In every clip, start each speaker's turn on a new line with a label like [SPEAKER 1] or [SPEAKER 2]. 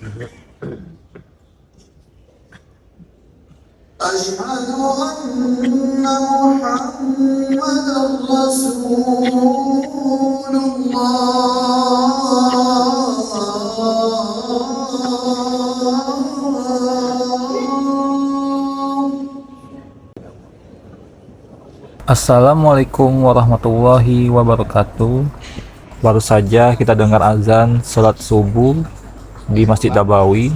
[SPEAKER 1] أشهد أن محمدا رسول الله.
[SPEAKER 2] Assalamualaikum warahmatullahi wabarakatuh. Baru saja kita dengar azan sholat subuh di Masjid Nabawi.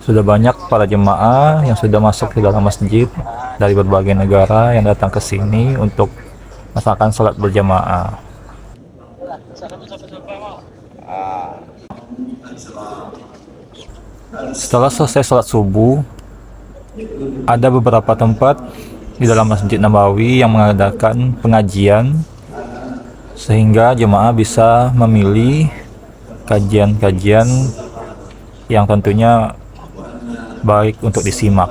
[SPEAKER 2] Sudah banyak para jemaah yang sudah masuk ke dalam masjid dari berbagai negara yang datang ke sini untuk melaksanakan sholat berjamaah. Setelah selesai sholat subuh, ada beberapa tempat di dalam Masjid Nabawi yang mengadakan pengajian sehingga jemaah bisa memilih kajian-kajian yang tentunya baik untuk disimak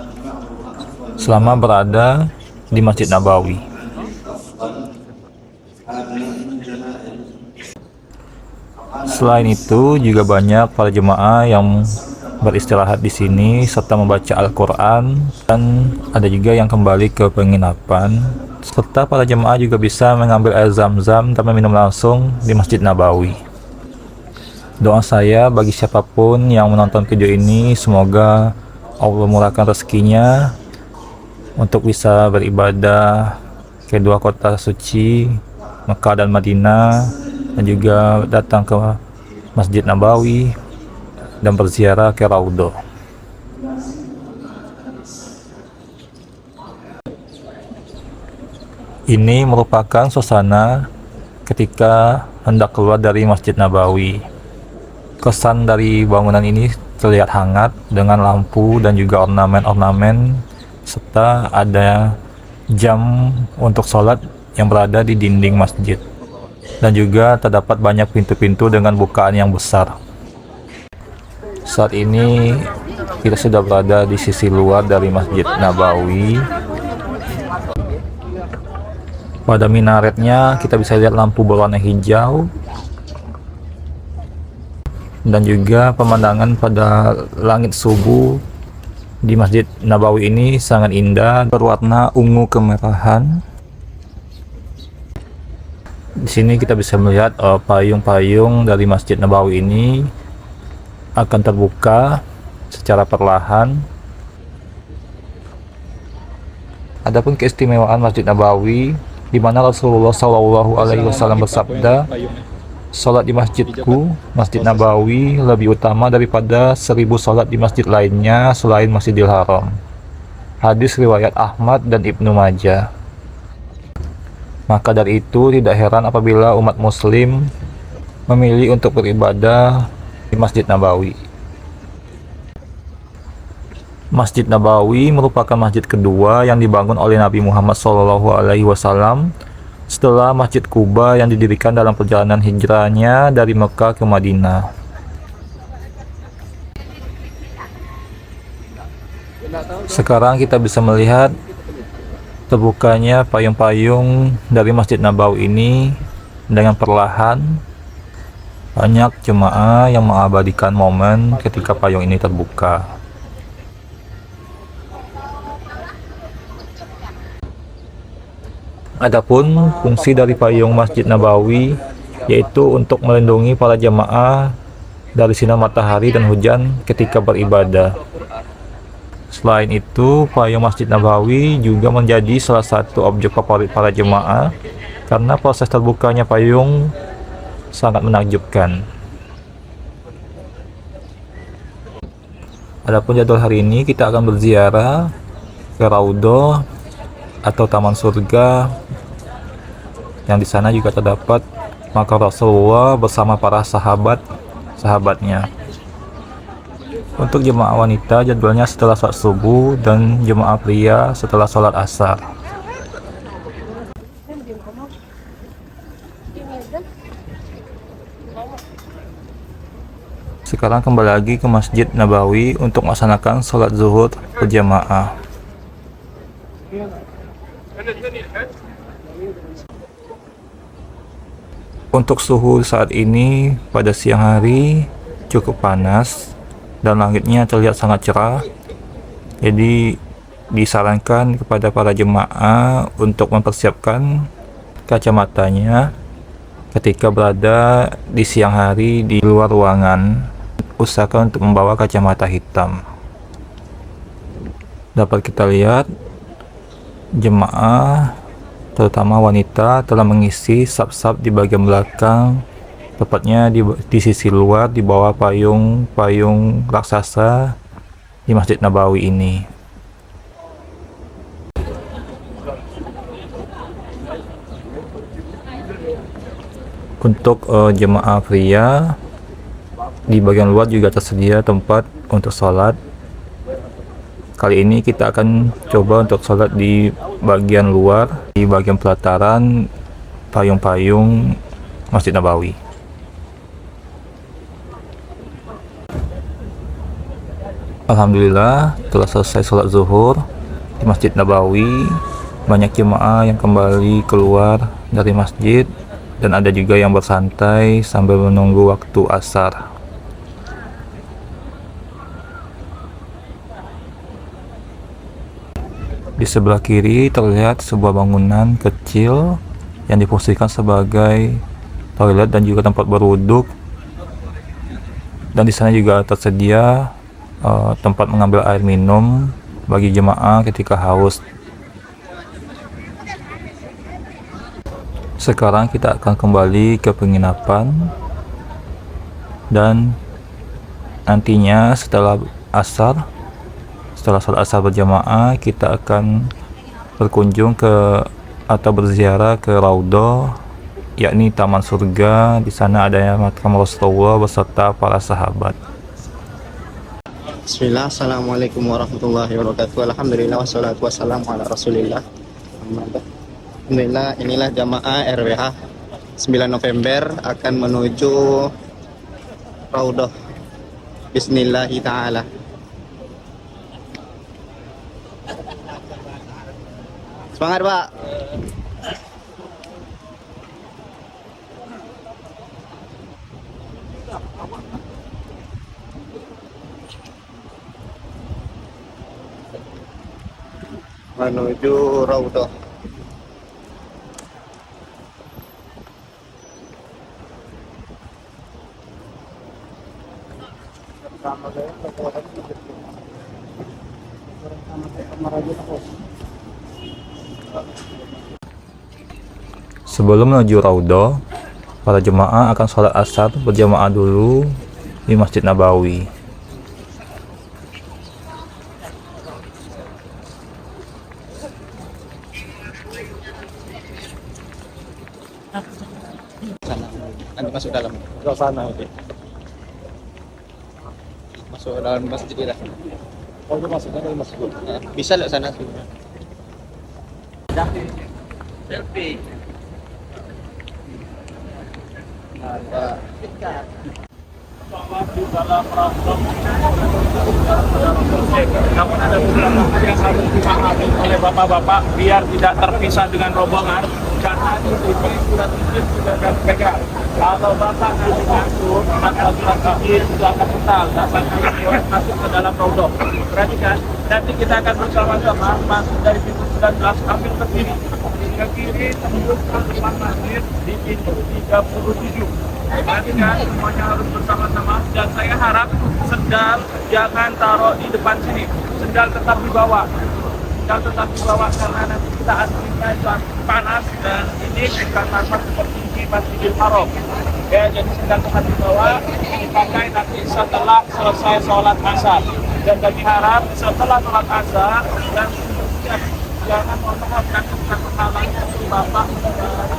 [SPEAKER 2] selama berada di Masjid Nabawi. Selain itu juga banyak para jemaah yang beristirahat di sini serta membaca Al-Quran, dan ada juga yang kembali ke penginapan, serta para jemaah juga bisa mengambil air zam-zam dan minum langsung di Masjid Nabawi. Doa saya bagi siapapun yang menonton video ini, semoga Allah murahkan rezekinya untuk bisa beribadah ke dua kota suci Mekah dan Madinah, dan juga datang ke Masjid Nabawi dan berziarah ke Raudhah. Ini merupakan suasana ketika hendak keluar dari Masjid Nabawi. Kesan dari bangunan ini terlihat hangat dengan lampu dan juga ornamen-ornamen, serta ada jam untuk sholat yang berada di dinding masjid, dan juga terdapat banyak pintu-pintu dengan bukaan yang besar. Saat ini kita sudah berada di sisi luar dari Masjid Nabawi. Pada minaretnya kita bisa lihat lampu berwarna hijau, dan juga pemandangan pada langit subuh di Masjid Nabawi ini sangat indah, berwarna ungu kemerahan. Di sini kita bisa melihat payung-payung dari Masjid Nabawi ini akan terbuka secara perlahan. Adapun keistimewaan Masjid Nabawi, di mana Rasulullah SAW bersabda, "Sholat di masjidku, Masjid Nabawi, lebih utama daripada 1000 sholat di masjid lainnya selain Masjidil Haram." Hadis riwayat Ahmad dan Ibnu Majah. Maka dari itu tidak heran apabila umat muslim memilih untuk beribadah di Masjid Nabawi. Masjid Nabawi merupakan masjid kedua yang dibangun oleh Nabi Muhammad SAW setelah Masjid Quba yang didirikan dalam perjalanan hijrahnya dari Mekah ke Madinah. Sekarang kita bisa melihat terbukanya payung-payung dari Masjid Nabawi ini dengan perlahan. Banyak jemaah yang mengabadikan momen ketika payung ini terbuka. Adapun fungsi dari payung Masjid Nabawi yaitu untuk melindungi para jemaah dari sinar matahari dan hujan ketika beribadah. Selain itu, payung Masjid Nabawi juga menjadi salah satu objek favorit para jemaah karena proses terbukanya payung sangat menakjubkan. Adapun jadwal hari ini kita akan berziarah ke Raudhah atau Taman Surga, yang di sana juga terdapat makam Rasulullah bersama para sahabatnya. Untuk jemaah wanita jadwalnya setelah sholat subuh, dan jemaah pria setelah sholat asar. Sekarang kembali lagi ke Masjid Nabawi untuk melaksanakan sholat zuhur berjamaah. Untuk suhu saat ini pada siang hari cukup panas dan langitnya terlihat sangat cerah. Jadi disarankan kepada para jemaah untuk mempersiapkan kacamatanya ketika berada di siang hari di luar ruangan. Usahakan untuk membawa kacamata hitam. Dapat kita lihat jemaah terutama wanita telah mengisi saf-saf di bagian belakang, tepatnya di sisi luar di bawah payung raksasa di Masjid Nabawi ini. Untuk jemaah pria di bagian luar juga tersedia tempat untuk sholat. Kali ini kita akan coba untuk sholat di bagian luar, di bagian pelataran payung-payung Masjid Nabawi. Alhamdulillah, telah selesai sholat zuhur di Masjid Nabawi. Banyak jemaah yang kembali keluar dari masjid dan ada juga yang bersantai sambil menunggu waktu asar. Di sebelah kiri terlihat sebuah bangunan kecil yang difungsikan sebagai toilet dan juga tempat berwuduk. Dan di sana juga tersedia tempat mengambil air minum bagi jemaah ketika haus. Sekarang kita akan kembali ke penginapan dan nantinya setelah sholat asar berjamaah kita akan berkunjung ke atau berziarah ke Raudhah, yakni Taman Surga. Di sana ada makam Rasulullah beserta para sahabat.
[SPEAKER 3] Bismillah, assalamualaikum warahmatullahi wabarakatuh. Alhamdulillah wassalatu wassalamu ala rasulillah. Alhamdulillah, inilah jamaah RWH 9 November akan menuju Raudhah. Bismillahi ta'ala. Semangat, Pak. Menuju Raudhah.
[SPEAKER 2] Sebelum menuju Raudhah, para jemaah akan sholat asar berjamaah dulu di Masjid Nabawi.
[SPEAKER 3] Nanti masuk dalam. Ke sana, oke. Masuk dalam masjid lah. Oh, itu masuknya dari masjid. Bisa lihat sana sih. Selfie.
[SPEAKER 4] Namun ada beberapa hal yang harus dipahami oleh bapak-bapak biar tidak terpisah dengan rombongan, karena di sini surat izin sudah kami pegang. Kalau bapak nanti masuk, maka surat izin sudah akan kental dan masuk ke dalam Raudhah. Perhatikan, nanti kita akan bersama-sama masuk dari pintu 19, ambil ke kiri tembus ke depan masjid di pintu 37. Perhatikan, semuanya harus bersama-sama dan saya harap sendal jangan taruh di depan sini, sendal tetap di bawah. Sendal tetap di bawah karena nanti kita aslinya itu panas dan ini bukan tempat seperti di Masjidil Haram. Ya, jadi sendal tetap di bawah dipakai nanti setelah selesai sholat asar. Dan kami harap setelah sholat asar dan jangan mengharapkan pahalanya bapak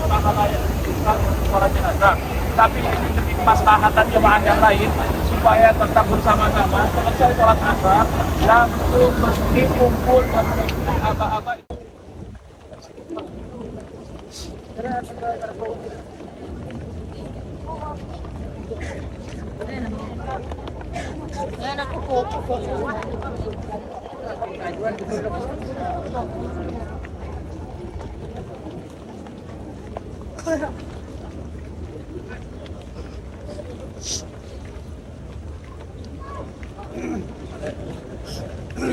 [SPEAKER 4] pahala yang besar sholat jenazah. Tapi ini demi kemaslahatan jemaah yang lain supaya tetap bersama-sama selesai sholat asar langsung bersih kumpul dan aba-aba. Pak,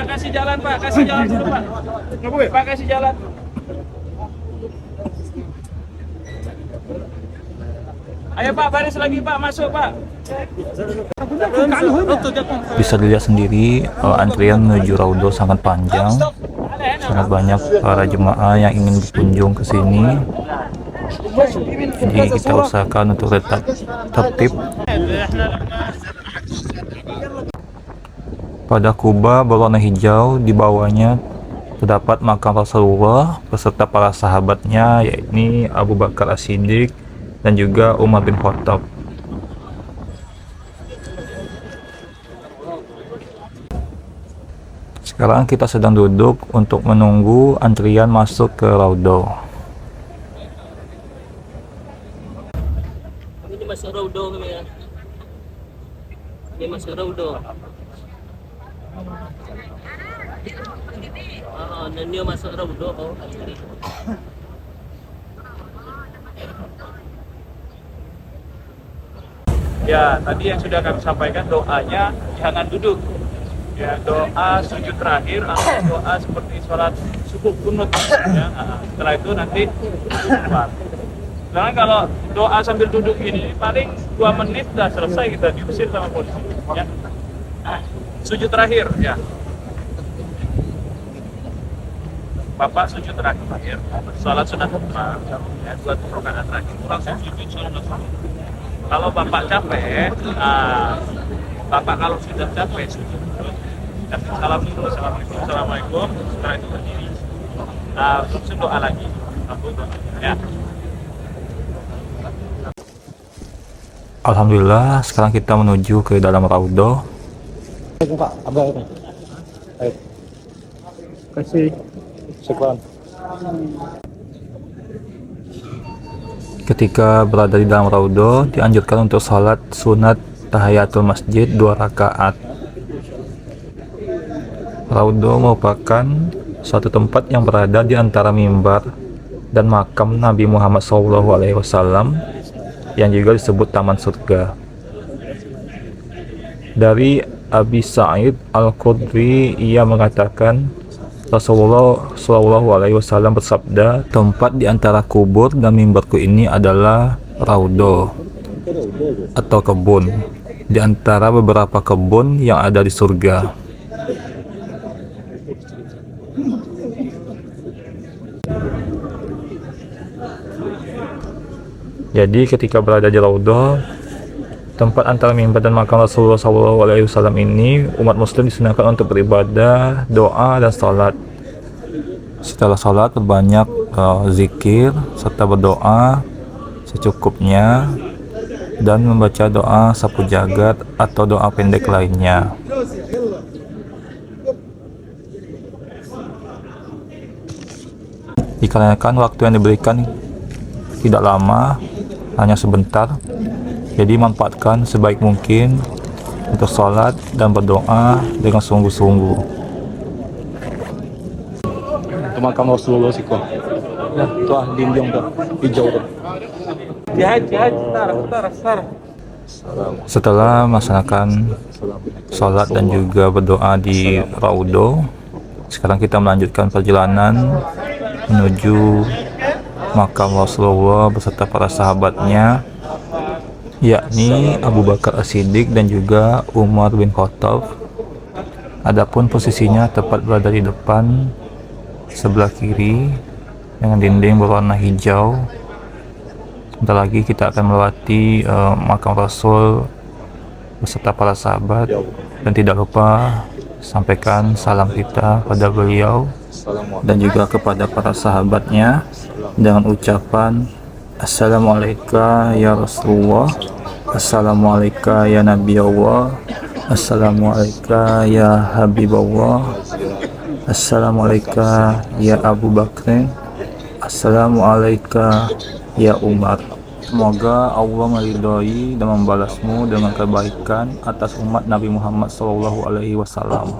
[SPEAKER 4] kasih jalan Pak, kasih jalan dulu Pak. Pak, kasih jalan. Ayo Pak, baris lagi Pak, masuk Pak.
[SPEAKER 2] Bisa dilihat sendiri antrian menuju Raudhah sangat panjang, sangat banyak para jemaah yang ingin berkunjung ke sini. Jadi kita usahakan untuk tetap tertib. Pada kubah berwarna hijau, di bawahnya terdapat makam Rasulullah beserta para sahabatnya, yakni Abu Bakar As-Siddiq dan juga Umar bin Khattab. Sekarang kita sedang duduk untuk menunggu antrian masuk ke Raudhah.
[SPEAKER 5] Ini masuk Raudhah kami ya. Ini masuk Raudhah. Dan dia masuk Raudhah. Oh,
[SPEAKER 4] Ya, tadi yang sudah kami sampaikan doanya jangan duduk. Ya, doa sujud terakhir atau doa seperti sholat subuh kunut. Ya, setelah itu nanti keluar. Karena kalau doa sambil duduk ini paling 2 menit dah selesai, kita diusir sama polisi. Ya. Sujud terakhir, ya. Bapak sujud terakhir, sholat sunat ya, 2 rakaat terakhir, langsung sujud sholat sunat. Kalau Bapak capek, Bapak kalau sudah capek sujud dulu, salam dulu, assalamualaikum, assalamualaikum, setelah itu berdiri. Terus doa lagi, ya.
[SPEAKER 2] Alhamdulillah, sekarang kita menuju ke dalam Raudhah. Ketika berada di dalam Raudhah, dianjurkan untuk salat sunat tahiyatul masjid 2 rakaat. Raudhah merupakan suatu tempat yang berada di antara mimbar dan makam Nabi Muhammad SAW yang juga disebut Taman Surga. Dari Abi Sa'id Al-Khudri, ia mengatakan Rasulullah SAW bersabda, tempat di antara kubur dan mimbarku ini adalah Raudhah atau kebun di antara beberapa kebun yang ada di surga. Jadi ketika berada di Raudhah, tempat antara mimbar dan makam Rasulullah SAW ini, umat muslim disunahkan untuk beribadah, doa, dan salat. Setelah salat, berbanyak zikir serta berdoa secukupnya dan membaca doa sapu jagat atau doa pendek lainnya. Dikarenakan waktu yang diberikan tidak lama, hanya sebentar, jadi manfaatkan sebaik mungkin untuk sholat dan berdoa dengan sungguh-sungguh.
[SPEAKER 3] Itu makam Rasulullah sih kok. Nah, tuh dinding tuh hijau tuh.
[SPEAKER 2] Setelah melaksanakan sholat dan juga berdoa di Raudhah, sekarang kita melanjutkan perjalanan menuju makam Rasulullah beserta para sahabatnya, yakni Abu Bakar As-Siddiq dan juga Umar bin Khattab. Adapun posisinya tepat berada di depan sebelah kiri dengan dinding berwarna hijau. Sebentar lagi kita akan melewati makam Rasul beserta para sahabat, dan tidak lupa sampaikan salam kita pada beliau dan juga kepada para sahabatnya dengan ucapan Assalamualaikum ya Rasulullah, Assalamualaikum ya Nabi Allah, Assalamualaikum ya Habib Allah, Assalamualaikum ya Abu Bakr, Assalamualaikum ya Umar. Semoga Allah meridhai dan membalasmu dengan kebaikan atas umat Nabi Muhammad SAW.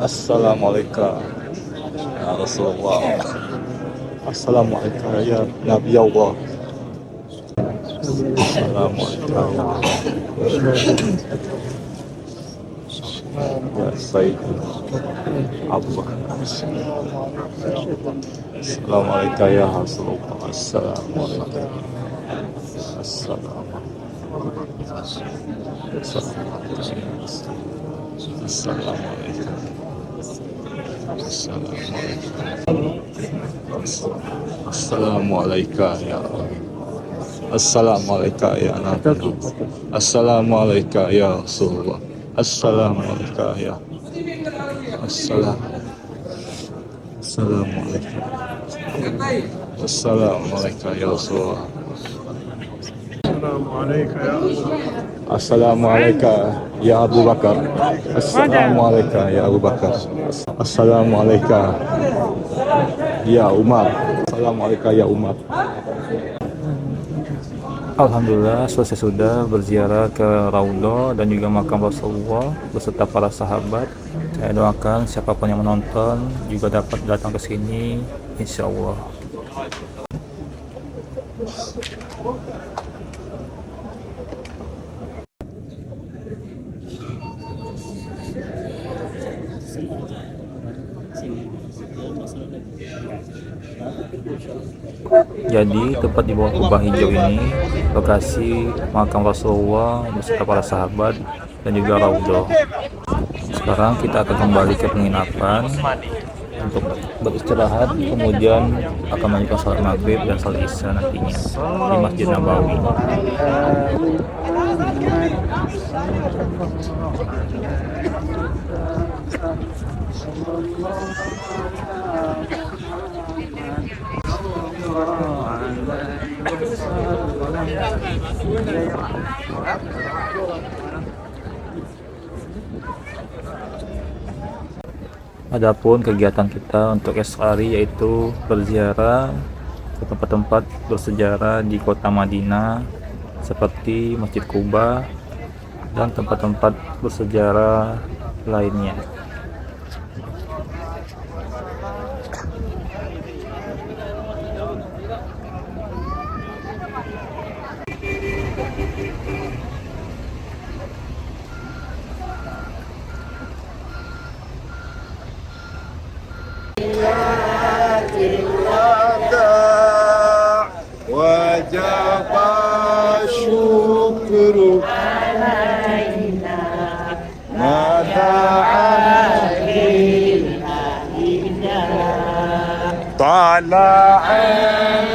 [SPEAKER 3] Assalamualaikum ya Rasulullah. Assalamualaikum ya Nabi Allah. Assalamualaikum ya Sayyid Allah. Assalamualaikum ya Rasulullah. Assalamualaikum. Assalamualaikum. Assalamualaikum ya Assalamualaikum ya Nabi. Assalamualaikum ya Rasulullah. Assalamualaikum ya Assalamualaikum. Assalamualaikum ya Rasulullah. Assalamualaikum ya Abu Bakar. Assalamualaikum ya Abu Bakar. Assalamualaikum ya Umar. Assalamualaikum ya Umar.
[SPEAKER 2] Alhamdulillah selesai sudah berziarah ke Raudhah dan juga makam Rasulullah beserta para sahabat. Saya doakan siapapun yang menonton juga dapat datang ke sini insya Allah. Jadi tepat di bawah kubah hijau ini lokasi makam Rasulullah beserta para sahabat dan juga Raudhah. Sekarang kita akan kembali ke penginapan untuk beristirahat, kemudian akan melanjutkan sholat maghrib dan sholat isya nantinya di Masjid Nabawi. Adapun kegiatan kita untuk esok hari yaitu berziarah ke tempat-tempat bersejarah di kota Madinah seperti Masjid Quba dan tempat-tempat bersejarah lainnya.
[SPEAKER 3] Wajib syukur alaina mada'al tala'al